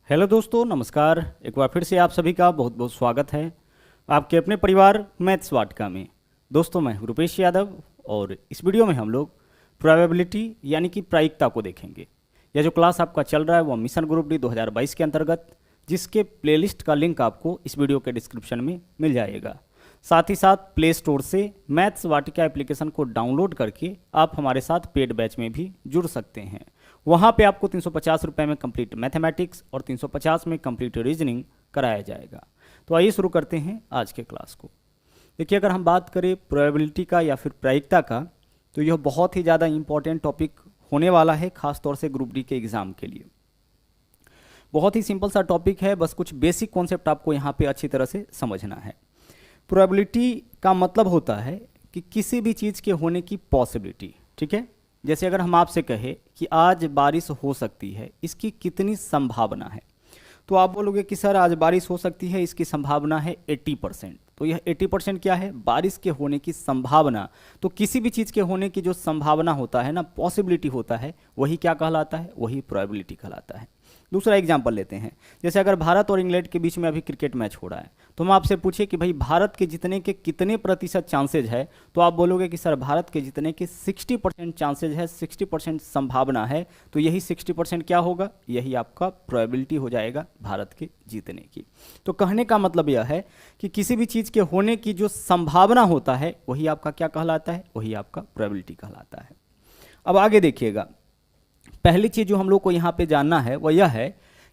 Hello दोस्तों, नमस्कार। एक बार फिर से आप सभी का बहुत बहुत स्वागत है आपके अपने परिवार मैथ्स वाटिका में। दोस्तों, मैं हूं रुपेश यादव और इस वीडियो में हम लोग प्रोबेबिलिटी यानी कि प्रायिकता को देखेंगे। यह जो क्लास आपका चल रहा है वो मिशन ग्रुप डी 2022 के अंतर्गत, जिसके प्लेलिस्ट का लिंक आपको इस वीडियो के डिस्क्रिप्शन में मिल जाएगा। साथ ही साथ प्ले स्टोर से मैथ्स वाटिका एप्लीकेशन को डाउनलोड करके आप हमारे साथ पेड बैच में भी जुड़ सकते हैं। वहाँ पे आपको 350 रुपये में कंप्लीट मैथमेटिक्स और 350 में कंप्लीट रीजनिंग कराया जाएगा। तो आइए शुरू करते हैं आज के क्लास को। देखिए, अगर हम बात करें प्रोबेबिलिटी का या फिर प्रायिकता का, तो यह बहुत ही ज़्यादा इंपॉर्टेंट टॉपिक होने वाला है, खासतौर से ग्रुप डी के एग्ज़ाम के लिए। बहुत ही सिंपल सा टॉपिक है, बस कुछ बेसिक कॉन्सेप्ट आपको यहाँ पे अच्छी तरह से समझना है। प्रोबेबिलिटी का मतलब होता है कि किसी भी चीज़ के होने की पॉसिबिलिटी। ठीक है, जैसे अगर हम आपसे कहें कि आज बारिश हो सकती है, इसकी कितनी संभावना है, तो आप बोलोगे कि सर आज बारिश हो सकती है, इसकी संभावना है 80%। तो यह 80% क्या है? बारिश के होने की संभावना। तो किसी भी चीज़ के होने की जो संभावना होता है ना, पॉसिबिलिटी होता है, वही क्या कहलाता है? वही प्रोबेबिलिटी कहलाता है। दूसरा एग्जाम्पल लेते हैं। जैसे अगर भारत और इंग्लैंड के बीच में अभी क्रिकेट मैच हो रहा है, तो हम आपसे पूछे कि भाई भारत के जीतने के कितने प्रतिशत चांसेज है, तो आप बोलोगे कि सर भारत के जीतने के 60% चांसेज है, 60% संभावना है। तो यही 60% क्या होगा? यही आपका प्रोबेबिलिटी हो जाएगा भारत के जीतने की। तो कहने का मतलब यह है कि किसी भी चीज़ के होने की जो संभावना होता है, वही आपका क्या कहलाता है? वही आपका प्रोबेबिलिटी कहलाता है। अब आगे देखिएगा, पहली चीज़ जो हम लोग को यहाँ पे जानना है वह यह है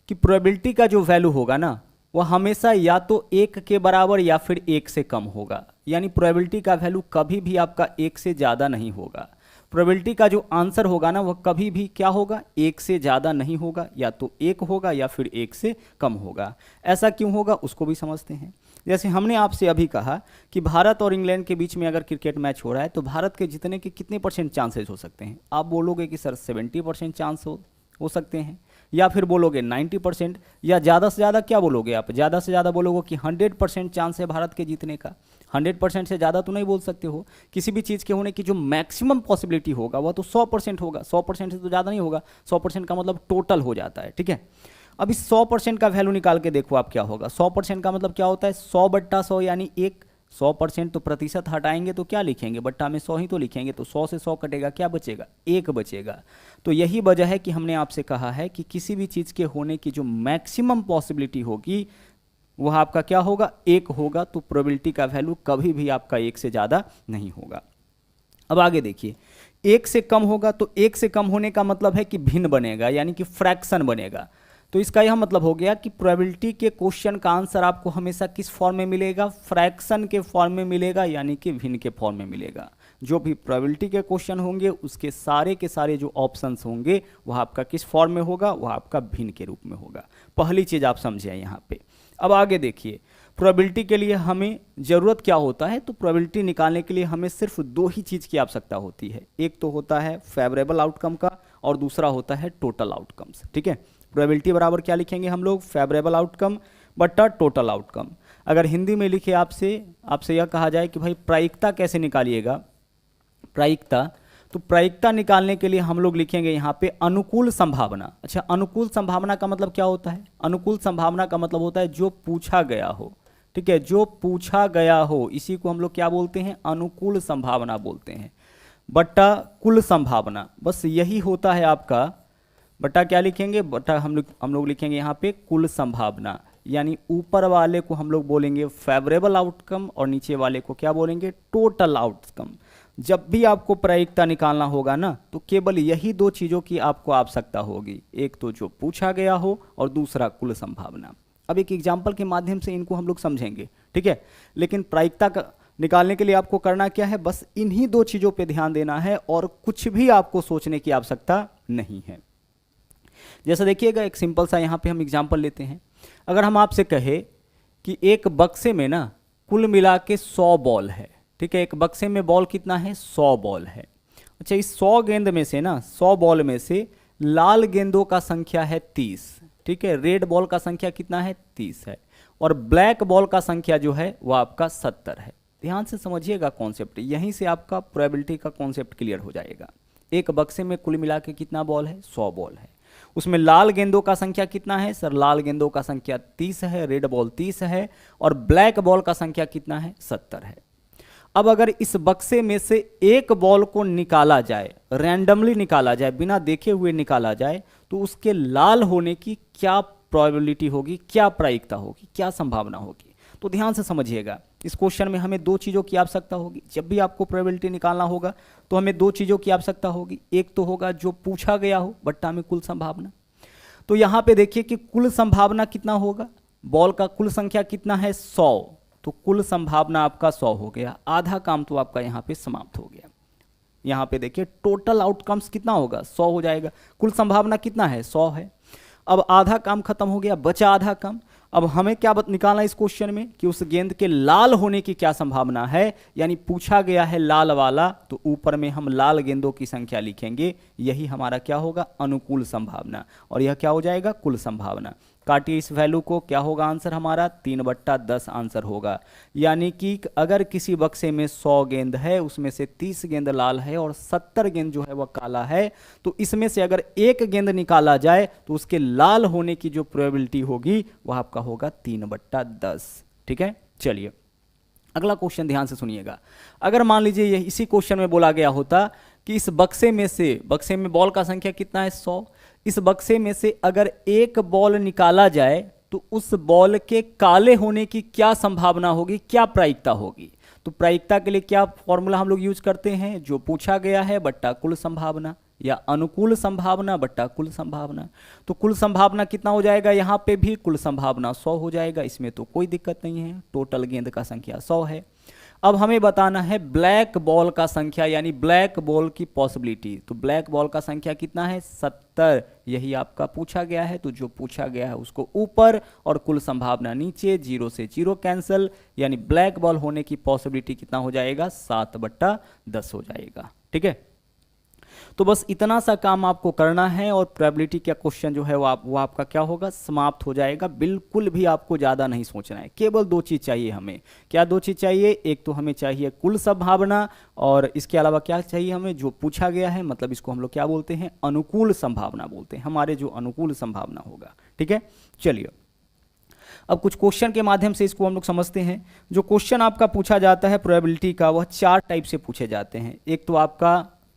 कि प्रोबेबिलिटी का जो वैल्यू होगा ना, वह हमेशा या तो 1 के बराबर या फिर 1 से कम होगा। यानी प्रोबेबिलिटी का वैल्यू कभी भी आपका 1 से ज़्यादा नहीं होगा। प्रोबेबिलिटी का जो आंसर होगा ना, वह कभी भी क्या होगा? 1 से ज़्यादा नहीं होगा, या तो 1 होगा या फिर 1 से कम होगा। ऐसा क्यों होगा उसको भी समझते हैं। जैसे हमने आपसे अभी कहा कि भारत और इंग्लैंड के बीच में अगर क्रिकेट मैच हो रहा है, तो भारत के जीतने के कितने % चांसेस हो सकते हैं? आप बोलोगे कि सर 70% चांस हो सकते हैं, या फिर बोलोगे 90%, या ज़्यादा से ज़्यादा क्या बोलोगे आप? ज़्यादा से ज़्यादा बोलोगे कि 100% चांस है भारत के जीतने का। 100% से ज़्यादा तो नहीं बोल सकते हो। किसी भी चीज़ के होने की जो मैक्सिमम पॉसिबिलिटी होगा वह तो 100% होगा। 100% से तो ज़्यादा नहीं होगा। 100% का मतलब टोटल हो जाता है। ठीक है, अब इस 100% का वैल्यू निकाल के देखो आप क्या होगा। 100% का मतलब क्या होता है? 100/100 यानी 1। 100% तो प्रतिशत हटाएंगे तो क्या लिखेंगे? बट्टा में 100 ही तो लिखेंगे। तो 100 से 100 कटेगा, क्या बचेगा? 1 बचेगा। तो यही वजह है कि हमने आपसे कहा है कि किसी भी चीज़ के होने की जो मैक्सिमम पॉसिबिलिटी होगी वह आपका क्या होगा? 1 होगा। तो प्रोबेबिलिटी का वैल्यू कभी भी आपका 1 से ज़्यादा नहीं होगा। अब आगे देखिए, 1 से कम होगा, तो 1 से कम होने का मतलब है कि भिन्न बनेगा, यानी कि फ्रैक्शन बनेगा। तो इसका यह मतलब हो गया कि प्रोबेबिलिटी के क्वेश्चन का आंसर आपको हमेशा किस फॉर्म में मिलेगा? फ्रैक्शन के फॉर्म में मिलेगा, यानी कि भिन्न के फॉर्म में मिलेगा। जो भी प्रोबेबिलिटी के क्वेश्चन होंगे उसके सारे के सारे जो ऑप्शंस होंगे वह आपका किस फॉर्म में होगा? वह आपका भिन्न के रूप में होगा। पहली चीज़ आप समझे यहाँ पे। अब आगे देखिए, प्रोबेबिलिटी के लिए हमें ज़रूरत क्या होता है? तो प्रोबेबिलिटी निकालने के लिए हमें सिर्फ 2 ही चीज़ की आवश्यकता होती है। एक तो होता है फेवरेबल आउटकम का, और दूसरा होता है टोटल आउटकम्स। ठीक है, प्रोबेबिलिटी बराबर क्या लिखेंगे हम लोग? फेवरेबल आउटकम बट्टा टोटल आउटकम। अगर हिंदी में लिखे आपसे यह कहा जाए कि भाई प्रायिकता कैसे निकालिएगा, प्रायिकता, तो प्रायिकता निकालने के लिए हम लोग लिखेंगे यहाँ पे अनुकूल संभावना। अच्छा, अनुकूल संभावना का मतलब क्या होता है? अनुकूल संभावना का मतलब होता है जो पूछा गया हो। ठीक है, जो पूछा गया हो, इसी को हम लोग क्या बोलते हैं? अनुकूल संभावना बोलते हैं। बट्टा कुल संभावना, बस यही होता है आपका। बटा क्या लिखेंगे? बटा हम लोग लिखेंगे यहाँ पे कुल संभावना। यानी ऊपर वाले को हम लोग बोलेंगे फेवरेबल आउटकम और नीचे वाले को क्या बोलेंगे? Total outcome. जब भी आपको प्रायिकता निकालना होगा ना, तो केवल यही 2 चीज़ों की आपको आवश्यकता होगी। एक तो जो पूछा गया हो, और दूसरा कुल संभावना। अब एक एग्जाम्पल के माध्यम से इनको हम लोग समझेंगे। ठीक है, लेकिन प्रायिकता का निकालने के लिए आपको करना क्या है? बस इन्हीं 2 चीज़ों पे ध्यान देना है, और कुछ भी आपको सोचने की आवश्यकता नहीं है। जैसा देखिएगा, एक सिंपल सा यहाँ पे हम एग्जाम्पल लेते हैं। अगर हम आपसे कहे कि एक बक्से में ना कुल मिला के 100 बॉल है। ठीक है, एक बक्से में बॉल कितना है? 100 बॉल है। अच्छा, इस 100 गेंद में से ना, 100 बॉल में से लाल गेंदों का संख्या है 30। ठीक है, रेड बॉल का संख्या कितना है? 30 है। और ब्लैक बॉल का संख्या जो है वह आपका 70 है। ध्यान से समझिएगा कॉन्सेप्ट, यहीं से आपका प्रोबेबिलिटी का कॉन्सेप्ट क्लियर हो जाएगा। एक बक्से में कुल मिला के कितना बॉल है? 100 बॉल है। उसमें लाल गेंदों का संख्या कितना है सर? लाल गेंदों का संख्या 30 है, रेड बॉल 30 है, और ब्लैक बॉल का संख्या कितना है? 70 है। अब अगर इस बक्से में से एक बॉल को निकाला जाए, रैंडमली निकाला जाए, बिना देखे हुए निकाला जाए, तो उसके लाल होने की क्या प्रोबेबिलिटी होगी, क्या प्रायिकता होगी, क्या संभावना होगी? तो ध्यान से समझिएगा, इस क्वेश्चन में हमें दो चीज़ों की आवश्यकता होगी। जब भी आपको प्रोबेबिलिटी निकालना होगा तो हमें दो चीज़ों की आवश्यकता होगी। एक तो होगा जो पूछा गया हो बट्टा में कुल संभावना। तो यहाँ पे देखिए कि कुल संभावना कितना होगा, बॉल का कुल संख्या कितना है? 100। तो कुल संभावना आपका 100 हो गया, आधा काम तो आपका यहाँ पे समाप्त हो गया। यहाँ पे देखिए टोटल आउटकम्स कितना होगा? 100 हो जाएगा। कुल संभावना कितना है? 100 है। अब आधा काम खत्म हो गया, बचा आधा काम। अब हमें क्या निकालना है इस क्वेश्चन में कि उस गेंद के लाल होने की क्या संभावना है, यानी पूछा गया है लाल वाला, तो ऊपर में हम लाल गेंदों की संख्या लिखेंगे। यही हमारा क्या होगा? अनुकूल संभावना। और यह क्या हो जाएगा? कुल संभावना। काटिए इस वैल्यू को, क्या होगा आंसर हमारा? 3/10 आंसर होगा। यानी कि अगर किसी बक्से में 100 गेंद है, उसमें से 30 गेंद लाल है और 70 गेंद जो है वह काला है, तो इसमें से अगर एक गेंद निकाला जाए तो उसके लाल होने की जो प्रोबेबिलिटी होगी वह आपका होगा 3/10। ठीक है, चलिए अगला क्वेश्चन ध्यान से सुनिएगा। अगर मान लीजिए ये इसी क्वेश्चन में बोला गया होता कि इस बक्से में बॉल का संख्या कितना है? 100। इस बक्से में से अगर एक बॉल निकाला जाए तो उस बॉल के काले होने की क्या संभावना होगी, क्या प्रायिकता होगी? तो प्रायिकता के लिए क्या फॉर्मूला हम लोग यूज करते हैं? जो पूछा गया है बट्टा कुल संभावना, या अनुकूल संभावना बट्टा कुल संभावना। तो कुल संभावना कितना हो जाएगा? यहाँ पे भी कुल संभावना 100 हो जाएगा, इसमें तो कोई दिक्कत नहीं है, टोटल गेंद का संख्या 100 है। अब हमें बताना है ब्लैक बॉल का संख्या, यानी ब्लैक बॉल की पॉसिबिलिटी। तो ब्लैक बॉल का संख्या कितना है? 70। यही आपका पूछा गया है, तो जो पूछा गया है उसको ऊपर और कुल संभावना नीचे, 0 से 0 कैंसिल, यानी ब्लैक बॉल होने की पॉसिबिलिटी कितना हो जाएगा? 7/10 हो जाएगा। ठीक है, तो बस इतना सा काम आपको करना है और प्रोबेबिलिटी का क्वेश्चन जो है वो आपका क्या होगा? समाप्त हो जाएगा। बिल्कुल भी आपको ज़्यादा नहीं सोचना है, केवल दो चीज़ चाहिए हमें। क्या दो चीज़ चाहिए? एक तो हमें चाहिए कुल संभावना, और इसके अलावा क्या चाहिए हमें? जो पूछा गया है, मतलब इसको हम लोग क्या बोलते हैं? अनुकूल संभावना बोलते हैं, हमारे जो अनुकूल संभावना होगा। ठीक है, चलिए अब कुछ क्वेश्चन के माध्यम से इसको हम लोग समझते हैं। जो क्वेश्चन आपका पूछा जाता है प्रोबेबिलिटी का, वह 4 टाइप से पूछे जाते हैं। एक तो आपका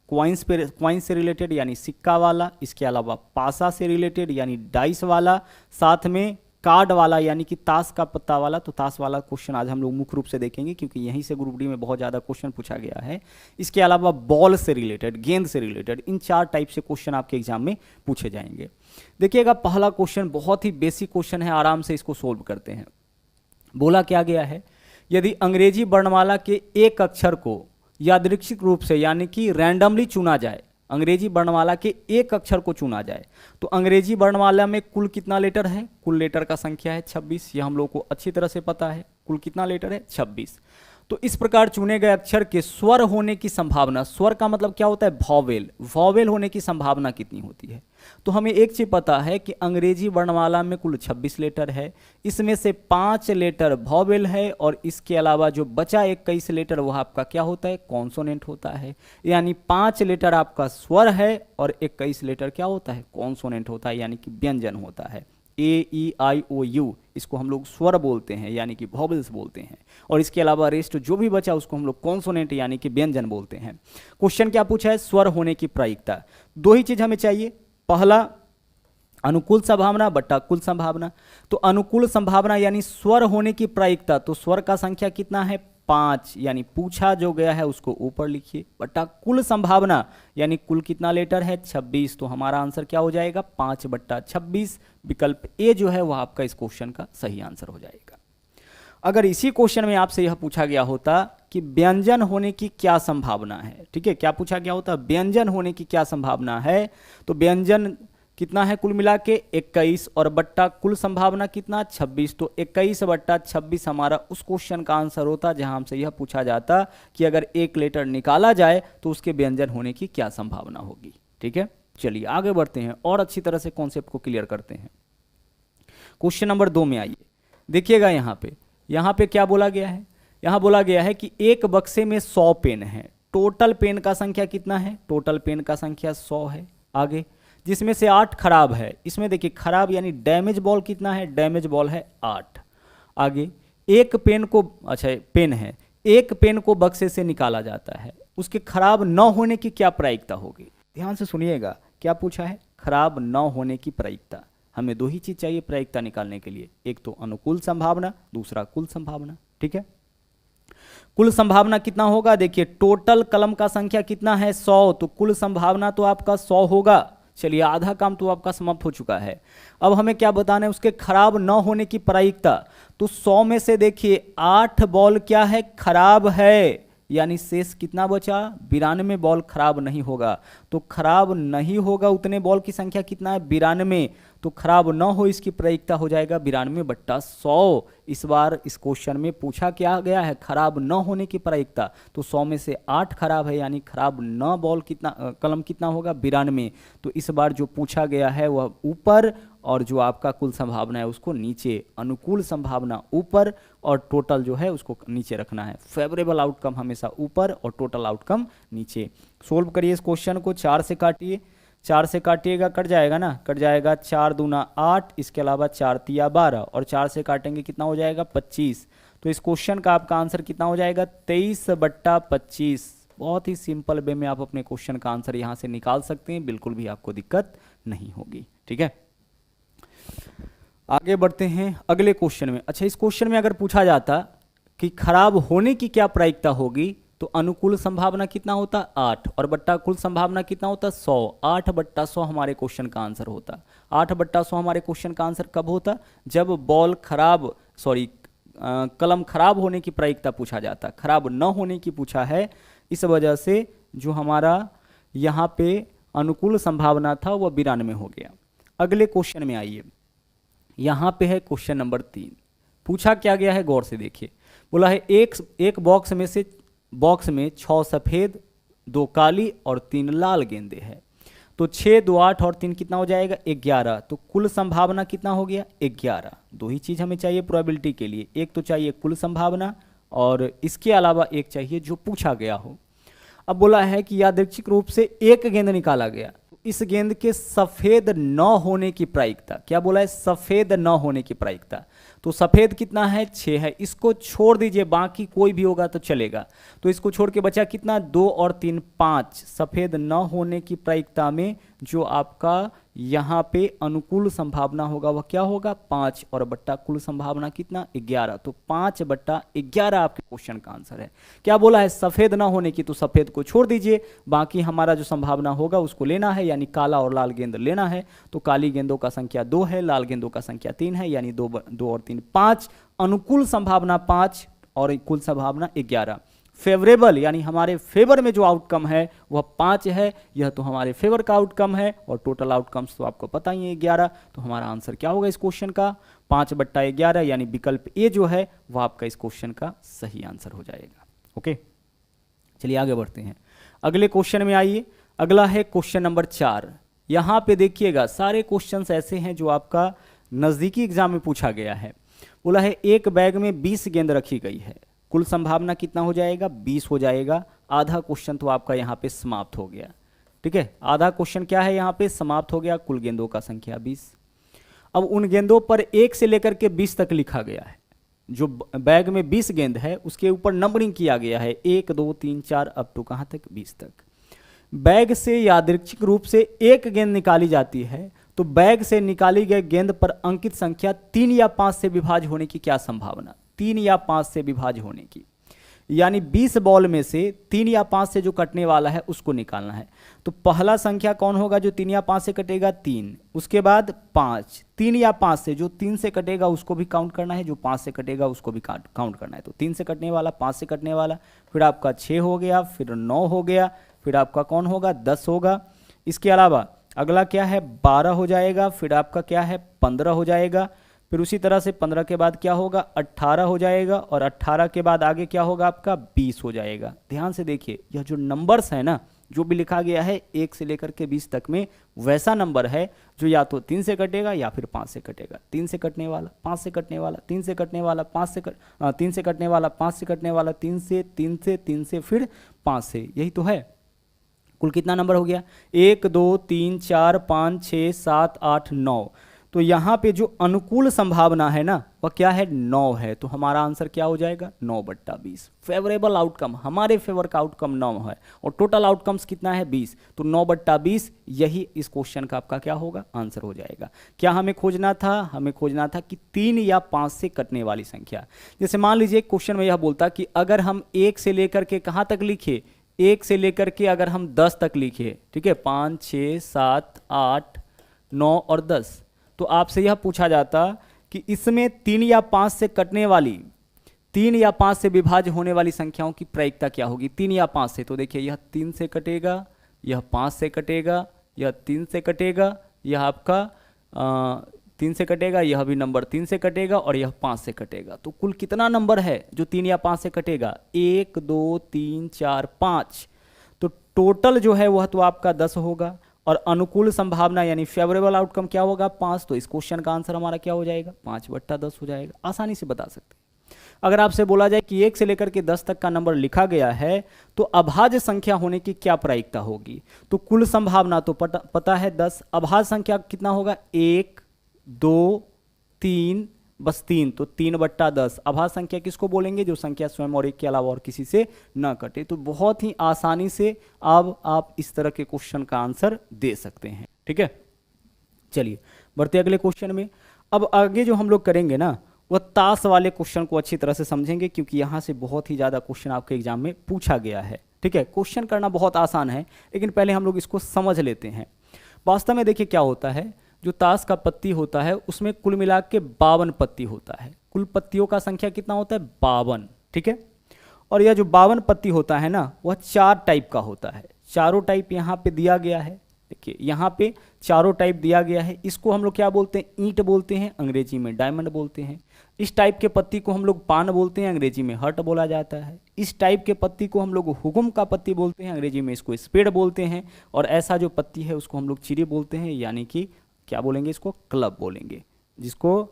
क्वाइंस से रिलेटेड यानी सिक्का वाला, इसके अलावा पासा से रिलेटेड यानी डाइस वाला, साथ में कार्ड वाला यानी कि ताश का पत्ता वाला। तो ताश वाला क्वेश्चन आज हम लोग मुख्य रूप से देखेंगे, क्योंकि यहीं से ग्रुप डी में बहुत ज़्यादा क्वेश्चन पूछा गया है। इसके अलावा बॉल से रिलेटेड, गेंद से रिलेटेड, इन 4 टाइप से क्वेश्चन आपके एग्जाम में पूछे जाएंगे। देखिएगा पहला क्वेश्चन बहुत ही बेसिक क्वेश्चन है, आराम से इसको सोल्व करते हैं। बोला क्या गया है? यदि अंग्रेजी वर्णमाला के एक अक्षर को यादृच्छिक रूप से यानी कि रैंडमली चुना जाए, अंग्रेजी वर्णमाला के एक अक्षर को चुना जाए, तो अंग्रेजी वर्णमाला में कुल कितना लेटर है? कुल लेटर का संख्या है 26। यह हम लोग को अच्छी तरह से पता है, कुल कितना लेटर है? 26। तो इस प्रकार चुने गए अक्षर के स्वर होने की संभावना, स्वर का मतलब क्या होता है? वॉवेल, वॉवेल होने की संभावना कितनी होती है? तो हमें एक चीज पता है कि अंग्रेजी वर्णमाला में कुल 26 लेटर है, इसमें से 5 लेटर वॉवेल है, और इसके अलावा जो बचा 21 लेटर वह आपका क्या होता है? कॉन्सोनेंट होता है। यानी 5 लेटर आपका स्वर है और 21 लेटर क्या होता है? कॉन्सोनेंट होता है, यानी कि व्यंजन होता है। AEIOU इसको हम लोग स्वर बोलते हैं, यानी कि वॉवेल्स बोलते हैं, और इसके अलावा रेस्ट जो भी बचा उसको हम लोग कॉन्सोनेंट यानी कि व्यंजन बोलते हैं। क्वेश्चन क्या पूछा है? स्वर होने की प्रायिकता। दो ही चीज हमें चाहिए, पहला अनुकूल संभावना बट्टा कुल संभावना। तो अनुकूल संभावना यानी स्वर होने की प्रायिकता, तो स्वर का संख्या कितना है? 5, यानी पूछा जो गया है उसको ऊपर लिखिए, बट्टा कुल संभावना यानी कुल कितना लेटर है? 26। तो हमारा आंसर क्या हो जाएगा? 5/26। विकल्प ए जो है वह आपका इस क्वेश्चन का सही आंसर हो जाएगा। अगर इसी क्वेश्चन में आपसे यह पूछा गया होता कि व्यंजन होने की क्या संभावना है, ठीक है, क्या पूछा गया होता? व्यंजन होने की क्या संभावना है? तो व्यंजन कितना है कुल मिला के? 21, और बट्टा कुल संभावना कितना? 26। तो 21/26 हमारा उस क्वेश्चन का आंसर होता जहां हमसे यह पूछा जाता कि अगर एक लेटर निकाला जाए तो उसके व्यंजन होने की क्या संभावना होगी। ठीक है, चलिए आगे बढ़ते हैं और अच्छी तरह से कॉन्सेप्ट को क्लियर करते हैं। क्वेश्चन नंबर 2 में आइए, देखिएगा यहाँ पे क्या बोला गया है? यहाँ बोला गया है कि एक बक्से में 100 पेन है, टोटल पेन का संख्या कितना है? टोटल पेन का संख्या 100 है। आगे जिसमें से 8 खराब है। इसमें देखिए खराब यानी डैमेज बॉल कितना है, डैमेज बॉल है 8। आगे एक पेन को, अच्छा पेन है, एक पेन को बक्से से निकाला जाता है, उसके खराब न होने की क्या प्रायिकता होगी। ध्यान से सुनिएगा, क्या पूछा है, खराब न होने की प्रायिकता। हमें दो ही चीज चाहिए प्रायिकता निकालने के लिए, एक तो अनुकूल संभावना, दूसरा कुल संभावना। ठीक है, कुल संभावना कितना होगा, देखिए टोटल कलम का संख्या कितना है 100, तो कुल संभावना तो आपका 100 होगा। चलिए आधा काम तो आपका समाप्त हो चुका है। अब हमें क्या बताना है, उसके खराब न होने की प्रायिकता। तो 100 में से देखिए 8 बॉल क्या है, खराब है, यानी शेष कितना बचा, 92 बॉल खराब नहीं होगा। तो खराब नहीं होगा उतने बॉल की संख्या कितना है, 92। तो खराब न हो इसकी प्रायिकता हो जाएगा 92/100। इस बार इस क्वेश्चन में पूछा क्या गया है, खराब न होने की प्रायिकता। तो 100 में से 8 खराब है, यानी खराब न बॉल कितना, कलम कितना होगा 92। तो इस बार जो पूछा गया है वह ऊपर, और जो आपका कुल संभावना है उसको नीचे, अनुकूल संभावना ऊपर और टोटल जो है उसको नीचे रखना है। फेवरेबल आउटकम हमेशा ऊपर और टोटल आउटकम नीचे। सोल्व करिए इस क्वेश्चन को, 4 से काटिए, 4 से काटिएगा कट जाएगा ना, कट जाएगा, 4 दूना 8, इसके अलावा 4 तिया 12, और 4 से काटेंगे कितना हो जाएगा 25। तो इस क्वेश्चन का आपका आंसर कितना हो जाएगा 23/25। बहुत ही सिंपल वे में आप अपने क्वेश्चन का आंसर यहाँ से निकाल सकते हैं, बिल्कुल भी आपको दिक्कत नहीं होगी। ठीक है, आगे बढ़ते हैं अगले क्वेश्चन में। अच्छा, इस क्वेश्चन में अगर पूछा जाता कि खराब होने की क्या प्रायिकता होगी, तो अनुकूल संभावना कितना होता 8, और बट्टा कुल संभावना कितना होता 100। 8/100 हमारे क्वेश्चन का आंसर होता। 8/100 हमारे क्वेश्चन का आंसर कब होता, जब बॉल खराब, सॉरी कलम खराब होने की प्रायिकता पूछा जाता, खराब न होने की पूछा है। इस वजह से जो हमारा यहाँ पे अनुकूल संभावना था वह 92 हो गया। अगले क्वेश्चन में आइए, यहाँ पे है क्वेश्चन नंबर 3। पूछा क्या गया है, गौर से देखिए। बोला है एक बॉक्स में 6 सफ़ेद, 2 काली और 3 लाल गेंदे हैं। तो 6, 2, 8 और 3 कितना हो जाएगा 11। तो कुल संभावना कितना हो गया 11। दो ही चीज़ हमें चाहिए प्रोबेबिलिटी के लिए, एक तो चाहिए कुल संभावना और इसके अलावा एक चाहिए जो पूछा गया हो। अब बोला है कि यादृच्छिक रूप से एक गेंद निकाला गया, इस गेंद के सफेद न होने की प्रायिकता, क्या बोला है, सफेद न होने की प्रायिकता। तो सफेद कितना है 6 है, इसको छोड़ दीजिए, बाकी कोई भी होगा तो चलेगा। तो इसको छोड़ के बचा कितना 2 और 3 5। सफेद न होने की प्रायिकता में जो आपका यहाँ पे अनुकूल संभावना होगा वह क्या होगा 5, और बट्टा कुल संभावना कितना 11। तो 5/11 आपके क्वेश्चन का आंसर है। क्या बोला है, सफेद ना होने की, तो सफेद को छोड़ दीजिए, बाकी हमारा जो संभावना होगा उसको लेना है, यानी काला और लाल गेंद लेना है। तो काली गेंदों का संख्या 2 है, लाल गेंदों का संख्या 3 है, यानी 2 और 3 5। अनुकूल संभावना 5 और कुल संभावना 11। फेवरेबल यानी हमारे फेवर में जो आउटकम है वह 5 है, यह तो हमारे फेवर का आउटकम है, और टोटल आउटकम्स तो आपको पता ही है 11। तो हमारा आंसर क्या होगा इस क्वेश्चन का 5/11, यानी विकल्प ए जो है वह आपका इस क्वेश्चन का सही आंसर हो जाएगा। ओके, चलिए आगे बढ़ते हैं, अगले क्वेश्चन में आइए। अगला है क्वेश्चन नंबर 4। यहाँ पे देखिएगा सारे क्वेश्चन ऐसे हैं जो आपका नज़दीकी एग्जाम में पूछा गया है। बोला है एक बैग में 20 गेंद रखी गई है, कुल संभावना कितना हो जाएगा 20 हो जाएगा। आधा क्वेश्चन तो आपका यहाँ पे समाप्त हो गया। ठीक है, आधा क्वेश्चन क्या है यहाँ पे समाप्त हो गया, कुल गेंदों का संख्या 20। अब उन गेंदों पर 1 से लेकर के 20 तक लिखा गया है। जो बैग में 20 गेंद है उसके ऊपर नंबरिंग किया गया है 1 2 3 4 अप टू कहाँ तक 20 तक। बैग से यादृच्छिक रूप से एक गेंद निकाली जाती है, तो बैग से निकाली गई गेंद पर अंकित संख्या 3 या 5 से विभाज्य होने की क्या संभावना, 3 या 5 से विभाज्य होने की, यानी 20 बॉल में से 3 या 5 से जो कटने वाला है उसको निकालना है। तो पहला संख्या कौन होगा जो 3 या 5 से कटेगा 3, उसके बाद 5, 3 या 5 से जो 3 से कटेगा उसको भी काउंट करना है, जो 5 से कटेगा उसको भी काउंट करना है। तो 3 से कटने वाला, 5 से कटने वाला, फिर आपका 6 हो गया, फिर 9 हो गया, फिर आपका कौन होगा 10 होगा। इसके अलावा अगला क्या है 12 हो जाएगा, फिर आपका क्या है 15 हो जाएगा, फिर उसी तरह से 15 के बाद क्या होगा 18 हो जाएगा, और 18 के बाद आगे क्या होगा आपका 20 हो जाएगा। ध्यान से देखिए यह जो नंबर्स है ना, जो भी लिखा गया है 1 से लेकर के 20 तक में वैसा नंबर है जो या तो 3 से कटेगा या फिर 5 से कटेगा। 3 से कटने वाला, 5 से कटने वाला, 3 से कटने वाला, 3 से कटने वाला, 5 से कटने वाला, 3 से, 3 से, 3 से, फिर 5 से, यही तो है। कुल कितना नंबर हो गया? 1 2 3 4 5 6 7 8 9। तो यहाँ पे जो अनुकूल संभावना है ना वह क्या है? 9 है। तो हमारा आंसर क्या हो जाएगा? 9/20। फेवरेबल आउटकम, हमारे फेवर का आउटकम 9 है और टोटल आउटकम्स कितना है? 20। तो 9/20 यही इस क्वेश्चन का आपका क्या होगा? आंसर हो जाएगा। क्या हमें खोजना था? हमें खोजना था कि 3 या 5 से कटने वाली संख्या। जैसे मान लीजिए क्वेश्चन में यह बोलता कि अगर हम 1 से लेकर के कहाँ तक लिखे? 1 से लेकर के अगर हम 10 तक लिखे, ठीक है, 5 6 7 8 9 और 10, तो आपसे यह पूछा जाता कि इसमें 3 या 5 से कटने वाली, 3 या 5 से विभाज्य होने वाली संख्याओं की प्रायिकता क्या होगी? 3 या 5 से। तो देखिए यह 3 से कटेगा, यह 5 से कटेगा, यह 3 से कटेगा, यह आपका 3 से कटेगा, यह भी नंबर 3 से कटेगा और यह 5 से कटेगा। तो कुल कितना नंबर है जो 3 या 5 से कटेगा? 1 2 3 4 5। तो टोटल जो है वह तो आपका 10 होगा और अनुकूल संभावना यानी फेवरेबल आउटकम क्या होगा? 5। तो इस क्वेश्चन का आंसर हमारा क्या हो जाएगा? 5/10 हो जाएगा। आसानी से बता सकते हैं। अगर आपसे बोला जाए कि 1 से लेकर के 10 तक का नंबर लिखा गया है तो अभाज्य संख्या होने की क्या प्रायिकता होगी? तो कुल संभावना तो पता है 10, अभाज्य संख्या कितना होगा? 1 2 3 बस 3, तो 3/10। अभाज्य संख्या किसको बोलेंगे? जो संख्या स्वयं और 1 के अलावा और किसी से न कटे। तो बहुत ही आसानी से अब आप इस तरह के क्वेश्चन का आंसर दे सकते हैं। ठीक है, चलिए बढ़ते अगले क्वेश्चन में। अब आगे जो हम लोग करेंगे ना वह ताश वाले क्वेश्चन को अच्छी तरह से समझेंगे, क्योंकि यहाँ से बहुत ही ज़्यादा क्वेश्चन आपके एग्जाम में पूछा गया है। ठीक है, क्वेश्चन करना बहुत आसान है, लेकिन पहले हम लोग इसको समझ लेते हैं। वास्तव में देखिए क्या होता है, जो ताश का पत्ती होता है उसमें कुल मिला के 52 पत्ती होता है। कुल पत्तियों का संख्या कितना होता है? 52। ठीक है, और यह जो 52 पत्ती होता है ना वह 4 टाइप का होता है। चारों टाइप यहाँ पे दिया गया है। देखिए यहाँ पे चारों टाइप दिया गया है। इसको हम लोग क्या बोलते हैं? ईंट बोलते हैं, अंग्रेजी में डायमंड बोलते हैं। इस टाइप के पत्ती को हम लोग पान बोलते हैं, अंग्रेजी में हर्ट बोला जाता है। इस टाइप के पत्ती को हम लोग हुकुम का पत्ती बोलते हैं, अंग्रेजी में इसको स्पेड बोलते हैं। और ऐसा जो पत्ती है उसको हम लोग चिरी बोलते हैं, यानी कि क्या बोलेंगे? इसको क्लब बोलेंगे। जिसको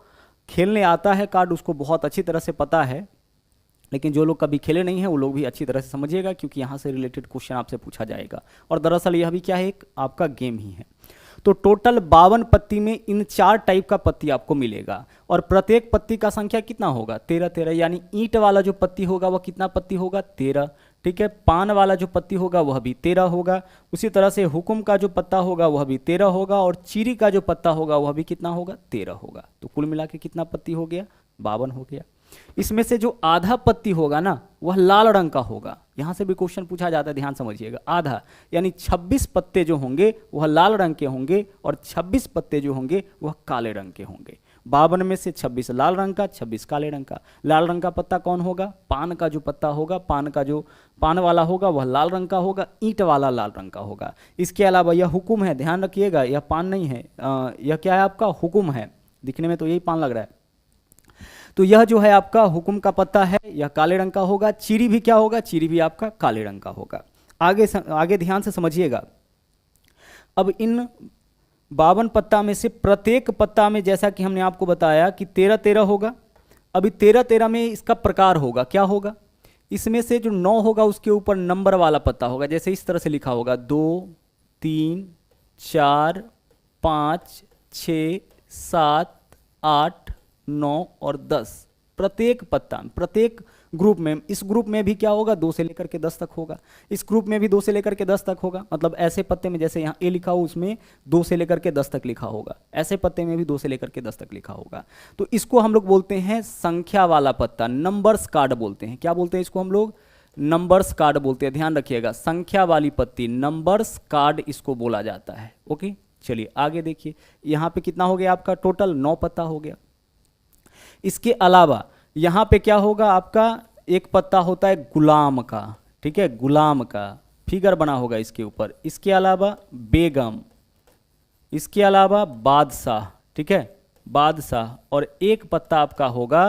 खेलने आता है कार्ड उसको बहुत अच्छी तरह से पता है, लेकिन जो लोग कभी खेले नहीं हैं वो लोग भी अच्छी तरह से समझिएगा, क्योंकि यहाँ से रिलेटेड क्वेश्चन आपसे पूछा जाएगा। और दरअसल यह भी क्या है? एक आपका गेम ही है। तो टोटल 52 पत्ती में इन 4 टाइप का पत्ती आपको मिलेगा और प्रत्येक पत्ती का संख्या कितना होगा? 13। यानी ईंट वाला जो पत्ती होगा वह कितना पत्ती होगा? 13। ठीक है, पान वाला जो पत्ती होगा वह भी 13 होगा। उसी तरह से हुकुम का जो पत्ता होगा वह भी 13 होगा और चीरी का जो पत्ता होगा वह भी कितना होगा? 13 होगा। तो कुल मिला के कितना पत्ती हो गया? 52 हो गया। इसमें से जो आधा पत्ती होगा ना वह लाल रंग का होगा। यहां से भी क्वेश्चन पूछा जाता है, ध्यान समझिएगा। आधा यानी 26 पत्ते जो होंगे वह लाल रंग के होंगे और 26 पत्ते जो होंगे वह काले रंग के होंगे। 52 में से 26 लाल रंग का, 26 काले रंग का। लाल रंग का पत्ता कौन होगा? पान का जो पत्ता होगा, पान का जो पान वाला होगा वह लाल रंग का होगा, ईंट वाला लाल रंग का होगा। इसके अलावा यह हुकुम है, ध्यान रखिएगा, यह पान नहीं है, यह क्या है आपका? हुकुम है। दिखने में तो यही पान लग रहा है। तो यह जो है आपका हुकुम का पत्ता है, यह काले रंग का होगा। चीरी भी क्या होगा? चीरी भी आपका काले रंग का होगा। आगे ध्यान से समझिएगा। अब इन 52 पत्ता में से प्रत्येक पत्ता में जैसा कि हमने आपको बताया कि 13-13 होगा। अभी 13-13 में इसका प्रकार होगा, क्या होगा? इसमें से जो 9 होगा उसके ऊपर नंबर वाला पत्ता होगा। जैसे इस तरह से लिखा होगा 2 3 4 5 6 7 8 9 और 10। प्रत्येक पत्ता, प्रत्येक ग्रुप में, इस ग्रुप में भी क्या होगा? 2 से लेकर के 10 तक होगा। इस ग्रुप में भी 2 से लेकर के 10 तक होगा। मतलब ऐसे पत्ते में जैसे यहाँ ए लिखा हो उसमें 2 से लेकर के 10 तक लिखा होगा। ऐसे पत्ते में भी 2 से लेकर के 10 तक लिखा होगा। तो इसको हम लोग बोलते हैं संख्या वाला पत्ता, नंबर्स कार्ड बोलते हैं। क्या बोलते हैं इसको हम लोग? नंबर्स कार्ड बोलते हैं। ध्यान रखिएगा, संख्या वाली पत्ती नंबर्स कार्ड इसको बोला जाता है। ओके, चलिए आगे देखिए। यहाँ पे कितना हो गया आपका? टोटल 9 पत्ता हो गया। इसके अलावा यहां पे क्या होगा आपका? एक पत्ता होता है गुलाम का। ठीक है, गुलाम का फिगर बना होगा इसके ऊपर। इसके अलावा बेगम, इसके अलावा बादशाह। ठीक है, बादशाह। और एक पत्ता आपका होगा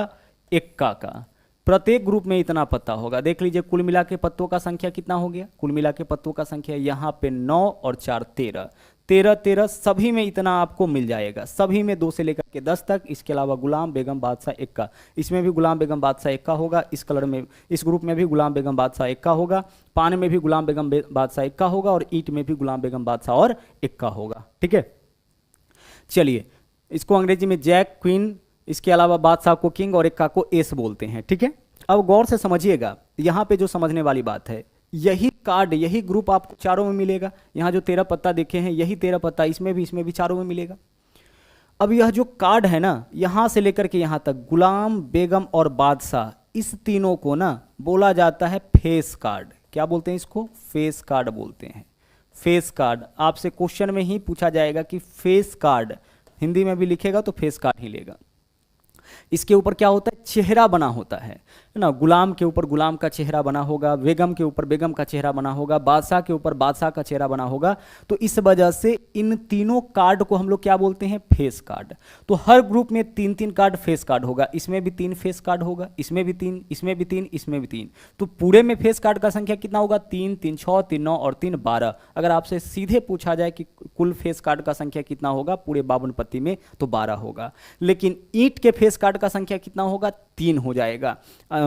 इक्का का। प्रत्येक ग्रुप में इतना पत्ता होगा। देख लीजिए कुल मिला के पत्तों का संख्या कितना हो गया? कुल मिला के पत्तों का संख्या यहाँ पे 9 और 4 13। 13 13 सभी में इतना आपको मिल जाएगा, सभी में 2 से लेकर के 10 तक। इसके अलावा गुलाम बेगम बादशाह इक्का, इसमें भी गुलाम बेगम बादशाह इक्का होगा। इस कलर में, इस ग्रुप में भी गुलाम बेगम बादशाह इक्का होगा। पान में भी गुलाम बेगम बादशाह इक्का होगा और ईंट में भी गुलाम बेगम बादशाह और इक्का होगा। ठीक है, चलिए इसको अंग्रेजी में जैक, क्वीन, इसके अलावा बादशाह को किंग और इक्का को एस बोलते हैं। ठीक है, अब गौर से समझिएगा, यहाँ पे जो समझने वाली बात है, यही कार्ड, यही ग्रुप आपको चारों में मिलेगा। यहाँ जो 13 पत्ता देखे हैं, यही 13 पत्ता इसमें भी चारों में मिलेगा। अब यह जो कार्ड है ना, यहाँ से लेकर के यहाँ तक गुलाम बेगम और बादशाह, इस तीनों को ना बोला जाता है फेस कार्ड। क्या बोलते हैं इसको? फेस कार्ड बोलते हैं। फेस कार्ड आपसे क्वेश्चन में ही पूछा जाएगा कि फेस कार्ड, हिंदी में भी लिखेगा तो फेस कार्ड ही लेगा। इसके ऊपर क्या होता है? चेहरा बना होता है ना। गुलाम के ऊपर गुलाम का चेहरा बना होगा, बेगम के ऊपर बेगम का चेहरा बना होगा, बादशाह के ऊपर बादशाह का चेहरा बना होगा। तो इस वजह से इन तीनों कार्ड को हम लोग क्या बोलते हैं? Face card. तो हर ग्रुप में 3-3 कार्ड फेस कार्ड होगा। इसमें भी 3 फेस कार्ड होगा, इसमें भी 3, इसमें भी 3, इसमें भी 3। तो पूरे में फेस कार्ड का संख्या कितना होगा? 3, 3 6, 3 9 और 3 12। अगर आपसे सीधे पूछा जाए कि कुल फेस कार्ड का संख्या कितना होगा पूरे 52 पत्ती में, तो 12 होगा। लेकिन ईंट के फेस कार्ड का संख्या कितना होगा? 3 हो जाएगा।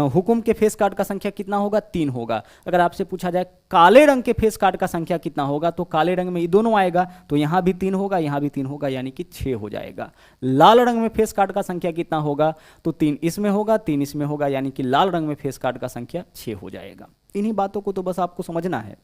हुकुम के फेस कार्ड का संख्या कितना होगा? 3 होगा। अगर आपसे पूछा जाए काले रंग के फेस कार्ड का संख्या कितना होगा, तो काले रंग में ये दोनों आएगा, तो यहां भी 3 होगा, यहां भी 3 होगा, यानी कि 6 हो जाएगा। लाल रंग में फेस कार्ड का संख्या कितना होगा? तो 3 इसमें होगा, 3 इसमें होगा, यानी कि लाल रंग में फेस कार्ड का संख्या 6 हो जाएगा। इन्हीं बातों को तो बस आपको समझना है।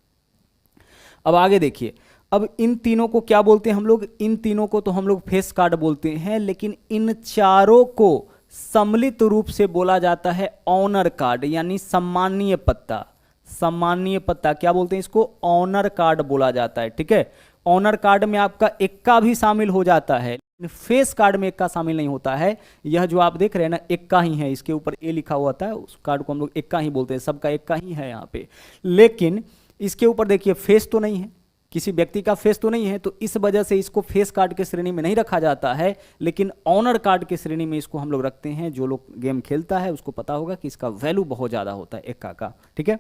अब आगे देखिए, अब इन तीनों को क्या बोलते हैं हम लोग? इन तीनों को तो हम लोग फेस कार्ड बोलते हैं, लेकिन इन चारों को सम्मिलित रूप से बोला जाता है ऑनर कार्ड, यानी सम्मानीय पत्ता। सम्मानीय पत्ता क्या बोलते हैं इसको? ऑनर कार्ड बोला जाता है। ठीक है, ऑनर कार्ड में आपका इक्का भी शामिल हो जाता है, फेस कार्ड में इक्का शामिल नहीं होता है। यह जो आप देख रहे हैं ना, इक्का ही है, इसके ऊपर ए लिखा हुआ था, उस कार्ड को हम लोग इक्का ही बोलते हैं, सबका इक्का ही है यहाँ पे। लेकिन इसके ऊपर देखिए फेस तो नहीं है, किसी व्यक्ति का फेस तो नहीं है, तो इस वजह से इसको फेस कार्ड के श्रेणी में नहीं रखा जाता है, लेकिन ऑनर कार्ड के श्रेणी में इसको हम लोग रखते हैं। जो लोग गेम खेलता है उसको पता होगा कि इसका वैल्यू बहुत ज़्यादा होता है इक्का का। ठीक है,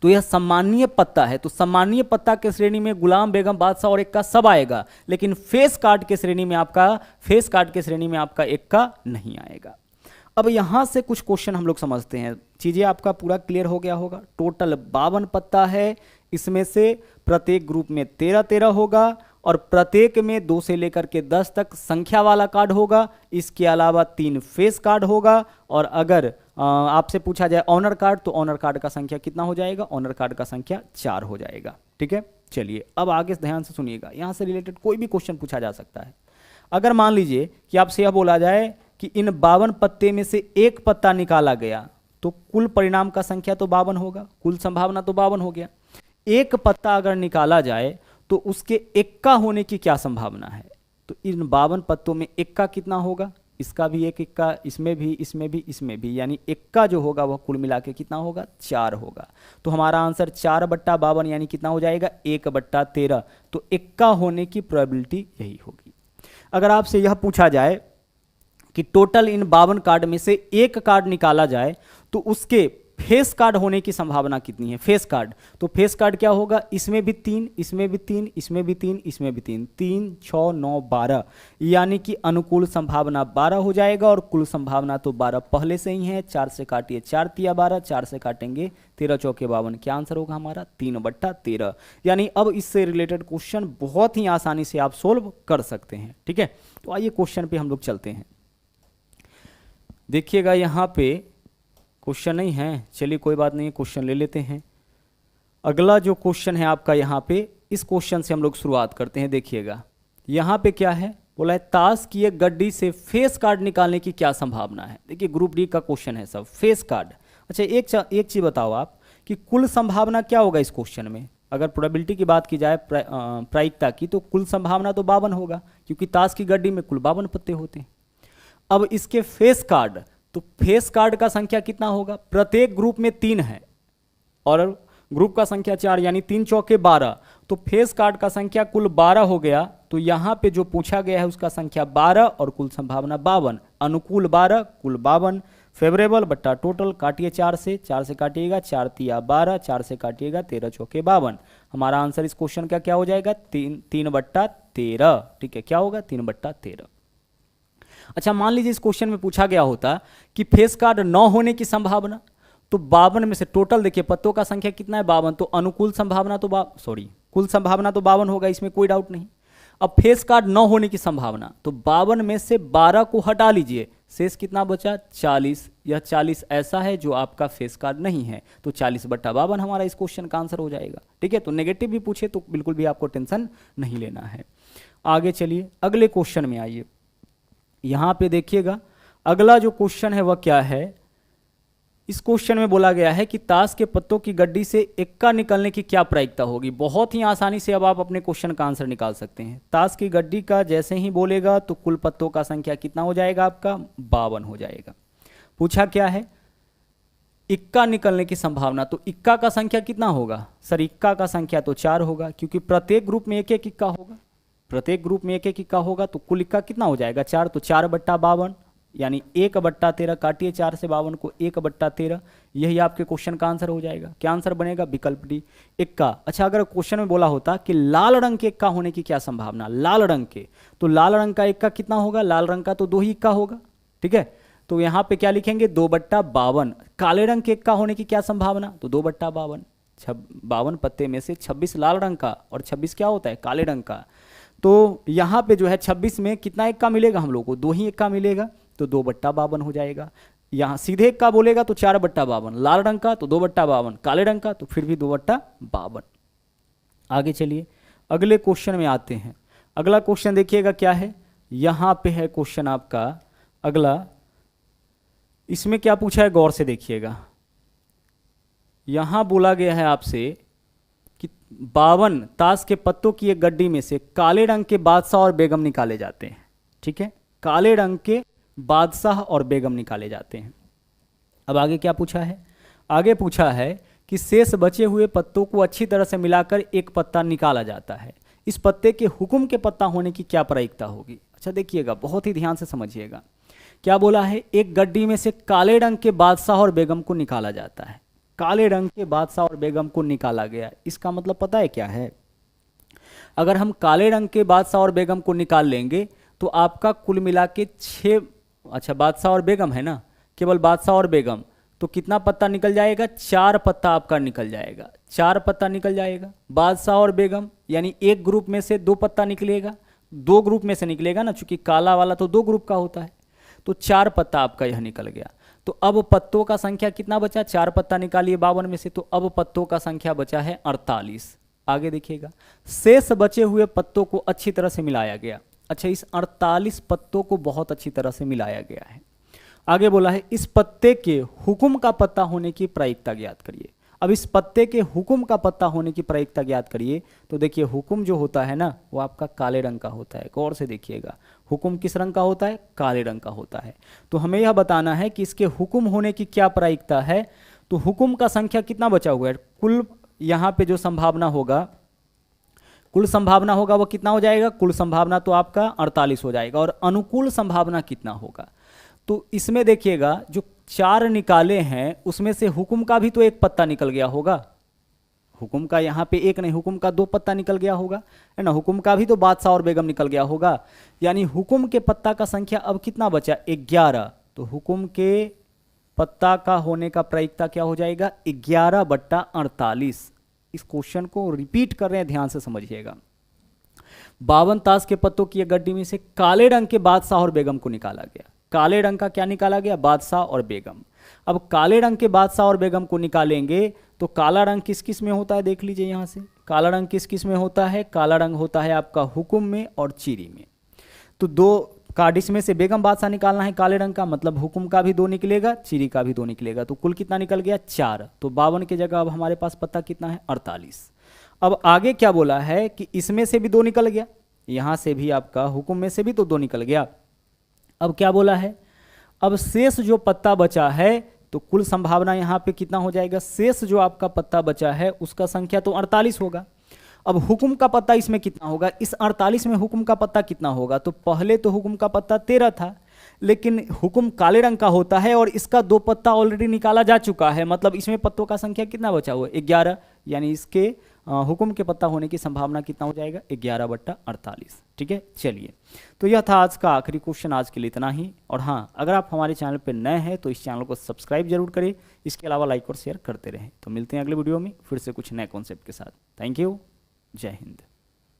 तो यह सम्मानीय पत्ता है, तो सम्मानीय पत्ता के श्रेणी में गुलाम बेगम बादशाह और इक्का सब आएगा, लेकिन फेस कार्ड के श्रेणी में आपका इक्का नहीं आएगा। अब यहां से कुछ क्वेश्चन हम लोग समझते हैं, चीजें आपका पूरा क्लियर हो गया होगा। टोटल 52 पत्ता है, इसमें से प्रत्येक ग्रुप में 13-13 होगा और प्रत्येक में 2 से लेकर के 10 तक संख्या वाला कार्ड होगा। इसके अलावा 3 फेस कार्ड होगा। और अगर आपसे पूछा जाए ऑनर कार्ड, तो ऑनर कार्ड का संख्या कितना हो जाएगा? ऑनर कार्ड का संख्या 4 हो जाएगा। ठीक है, चलिए अब आगे ध्यान से सुनिएगा, यहां से रिलेटेड कोई भी क्वेश्चन पूछा जा सकता है। अगर मान लीजिए कि आपसे यह बोला जाए कि इन 52 पत्ते में से एक पत्ता निकाला गया, तो कुल परिणाम का संख्या तो 52 होगा, कुल संभावना तो 52 हो गया। एक पत्ता अगर निकाला जाए तो उसके इक्का होने की क्या संभावना है? तो इन 52 पत्तों में इक्का कितना होगा? इसका भी एक इक्का, इसमें भी, इसमें भी, इसमें भी, यानी इक्का जो होगा वह कुल मिला के कितना होगा? 4 होगा। तो हमारा आंसर 4/52 यानी कितना हो जाएगा? 1/13। तो इक्का होने की प्रोबेबिलिटी यही होगी। अगर आपसे यह पूछा जाए कि टोटल इन 52 कार्ड में से एक कार्ड निकाला जाए तो उसके फेस कार्ड होने की संभावना कितनी है? फेस कार्ड, तो फेस कार्ड क्या होगा? इसमें भी 3, इसमें भी 3, इसमें भी 3, इसमें भी 3, 3 6 9 12, यानी कि अनुकूल संभावना 12 हो जाएगा और कुल संभावना तो 12 पहले से ही है। 4 से काटिए, 4 तिया 12, 4 से काटेंगे 13 चौके 52। क्या आंसर होगा हमारा? 3/13। यानी अब इससे रिलेटेड क्वेश्चन बहुत ही आसानी से आप सोल्व कर सकते हैं। ठीक है, तो आइए क्वेश्चन पे हम लोग चलते हैं। देखिएगा यहाँ पे क्वेश्चन नहीं है, चलिए कोई बात नहीं, क्वेश्चन ले लेते हैं। अगला जो क्वेश्चन है आपका यहाँ पे, इस क्वेश्चन से हम लोग शुरुआत करते हैं। देखिएगा यहाँ पे क्या है, बोला है ताश की एक गड्डी से फेस कार्ड निकालने की क्या संभावना है। देखिए ग्रुप डी का क्वेश्चन है सब, फेस कार्ड। अच्छा एक चीज़ बताओ आप कि कुल संभावना क्या होगा इस क्वेश्चन में? अगर प्रोबेबिलिटी की बात की जाए, प्रायिकता की, तो कुल संभावना तो 52 होगा, क्योंकि ताश की गड्डी में कुल 52 पत्ते होते हैं। अब इसके फेस कार्ड, तो फेस कार्ड का संख्या कितना होगा? प्रत्येक ग्रुप में 3 है और ग्रुप का संख्या 4, यानी 3 चौके 12, तो फेस कार्ड का संख्या कुल 12 हो गया। तो यहाँ पे जो पूछा गया है उसका संख्या 12 और कुल संभावना 52, अनुकूल 12, कुल 52, फेवरेबल बट्टा टोटल, काटिए 4 से, 4 से काटिएगा 4 तिया 12, 4 से काटिएगा 13 चौके 52। हमारा आंसर इस क्वेश्चन का क्या हो जाएगा? 3/13। ठीक है, क्या होगा? 3/13। अच्छा, मान लीजिए इस क्वेश्चन में पूछा गया होता कि फेस कार्ड न होने की संभावना, तो 52 में से टोटल देखिए पत्तों का संख्या कितना है? 52, तो अनुकूल संभावना तो कुल संभावना तो 52 होगा, इसमें कोई डाउट नहीं। अब फेस कार्ड न होने की संभावना, तो 52 में से 12 को हटा लीजिए, शेष कितना बचा? 40। यह 40 ऐसा है जो आपका फेस कार्ड नहीं है, तो 40/52 हमारा इस क्वेश्चन का आंसर हो जाएगा। ठीक है, तो नेगेटिव भी पूछे तो बिल्कुल भी आपको टेंशन नहीं लेना है। आगे चलिए, अगले क्वेश्चन में आइए। यहां पे देखिएगा अगला जो क्वेश्चन है वह क्या है। इस क्वेश्चन में बोला गया है कि ताश के पत्तों की गड्डी से इक्का निकलने की क्या प्रायिकता होगी। बहुत ही आसानी से अब आप अपने क्वेश्चन का आंसर निकाल सकते हैं। ताश की गड्डी का जैसे ही बोलेगा तो कुल पत्तों का संख्या कितना हो जाएगा? आपका 52 हो जाएगा। पूछा क्या है? इक्का निकलने की संभावना, तो इक्का का संख्या कितना होगा? सर इक्का का संख्या तो 4 होगा, क्योंकि प्रत्येक ग्रुप में एक एक इक्का होगा। प्रत्येक ग्रुप में एक एक इक्का होगा, तो कुल इक्का कितना हो जाएगा? 4, तो 4/52 यानी 1/13, काटिए 4 से 52 को, 1/13। यही आपके क्वेश्चन का आंसर हो जाएगा। क्या आंसर बनेगा? विकल्प डी, इक्का। अच्छा, अगर क्वेश्चन में बोला होता कि लाल रंग के इक्का होने की क्या संभावना, लाल रंग के, तो लाल रंग का इक्का कितना होगा? लाल रंग का तो 2 ही इक्का होगा। ठीक है, तो यहाँ पे क्या लिखेंगे? 2/52। काले रंग के इक्का होने की क्या संभावना? तो 2/52। 52 पत्ते में से 26 लाल रंग का और 26 क्या होता है? काले रंग का। तो यहाँ पे जो है 26 में कितना इक्का मिलेगा हम लोग को? 2 ही इक्का मिलेगा, तो 2/52 हो जाएगा। यहाँ सीधे इक्का बोलेगा तो 4/52, लाल रंग का तो 2/52, काले रंग का तो फिर भी 2/52। आगे चलिए, अगले क्वेश्चन में आते हैं। अगला क्वेश्चन देखिएगा क्या है। यहाँ पे है क्वेश्चन आपका अगला। इसमें क्या पूछा है? गौर से देखिएगा। यहाँ बोला गया है आपसे कि 52 ताश के पत्तों की एक गड्डी में से काले रंग के बादशाह और बेगम निकाले जाते हैं। ठीक है, काले रंग के बादशाह और बेगम निकाले जाते हैं। अब आगे क्या पूछा है? आगे पूछा है कि शेष बचे हुए पत्तों को अच्छी तरह से मिलाकर एक पत्ता निकाला जाता है। इस पत्ते के हुक्म के पत्ता होने की क्या प्रायिकता होगी? अच्छा देखिएगा, बहुत ही ध्यान से समझिएगा। क्या बोला है? एक गड्डी में से काले रंग के बादशाह और बेगम को निकाला जाता है। काले रंग के बादशाह और बेगम को निकाला गया, इसका मतलब पता है क्या है? अगर हम काले रंग के बादशाह और बेगम को निकाल लेंगे तो आपका कुल मिला के 6, अच्छा बादशाह और बेगम है ना, केवल बादशाह और बेगम, तो कितना पत्ता निकल जाएगा? 4 पत्ता आपका निकल जाएगा। 4 पत्ता निकल जाएगा। बादशाह और बेगम यानी एक ग्रुप में से 2 पत्ता निकलेगा, 2 ग्रुप में से निकलेगा ना, चूंकि काला वाला तो 2 ग्रुप का होता है, तो 4 पत्ता आपका यह निकल गया। तो अब पत्तों का संख्या कितना बचा? 4 पत्ता निकालिए 52 में से, तो अब पत्तों का संख्या बचा है 48। आगे देखिएगा, शेष बचे हुए पत्तों को अच्छी तरह से मिलाया गया। अच्छा, इस 48 पत्तों को बहुत अच्छी तरह से मिलाया गया है। आगे बोला है इस पत्ते के हुक्म का पत्ता होने की प्रायिकता ज्ञात करिए। अब इस पत्ते के हुक्म का पत्ता होने की प्रायिकता ज्ञात करिए। तो देखिए हुक्म जो होता है ना, वो आपका काले रंग का होता है। गौर से देखिएगा, हुक्म किस रंग का होता है? काले रंग का होता है। तो हमें यह बताना है कि इसके हुक्म होने की क्या प्रायिकता है। तो हुक्म का संख्या कितना बचा हुआ है? कुल यहाँ पे जो संभावना होगा, कुल संभावना होगा वो कितना हो जाएगा? कुल संभावना तो आपका 48 हो जाएगा। और अनुकूल संभावना कितना होगा? तो इसमें देखिएगा जो 4 निकाले हैं उसमें से हुक्म का भी तो 1 पत्ता निकल गया होगा। हुक्म का यहाँ पे 1 नहीं, हुक्म का 2 पत्ता निकल गया होगा, है ना। हुक्म का भी तो बादशाह और बेगम निकल गया होगा। यानी हुक्म के पत्ता का संख्या अब कितना बचा? 11। तो हुक्म के पत्ता का होने का प्रायिकता क्या हो जाएगा? 11/48। इस क्वेश्चन को रिपीट कर रहे हैं, ध्यान से समझिएगा। 52 ताश के पत्तों की एक गड्डी में से काले रंग के बादशाह और बेगम को निकाला गया। काले रंग का क्या निकाला गया? बादशाह और बेगम। अब काले रंग के बादशाह और बेगम को निकालेंगे तो काला रंग किस किस में होता है? देख लीजिए यहाँ से, काला रंग किस किस में होता है? काला रंग होता है आपका हुक्म में और चीरी में। तो 2 कार्ड इसमें से बेगम बादशाह निकालना है काले रंग का, मतलब हुक्म का भी 2 निकलेगा, चीरी का भी 2 निकलेगा। तो कुल कितना निकल गया? 4। तो 52 की जगह अब हमारे पास पत्ता कितना है? 48। अब आगे क्या बोला है कि इसमें से भी 2 निकल गया, यहाँ से भी आपका हुक्म में से भी तो 2 निकल गया। अब क्या बोला है? अब शेष जो पत्ता बचा है, तो कुल संभावना यहाँ पे कितना हो जाएगा? शेष जो आपका पत्ता बचा है उसका संख्या तो 48 होगा। अब हुक्म का पत्ता इसमें कितना होगा? इस 48 में हुक्म का पत्ता कितना होगा? तो पहले तो हुक्म का पत्ता 13 था, लेकिन हुक्म काले रंग का होता है और इसका 2 पत्ता ऑलरेडी निकाला जा चुका है, मतलब इसमें पत्तों का संख्या कितना बचा हुआ है 11, यानी इसके हुक्म के पत्ता होने की संभावना कितना हो जाएगा 11/48। ठीक है, चलिए, तो यह था आज का आखिरी क्वेश्चन, आज के लिए इतना ही। और हाँ, अगर आप हमारे चैनल पर नए हैं तो इस चैनल को सब्सक्राइब जरूर करें, इसके अलावा लाइक और शेयर करते रहें। तो मिलते हैं अगले वीडियो में फिर से कुछ नए कॉन्सेप्ट के साथ। थैंक यू, जय हिंद।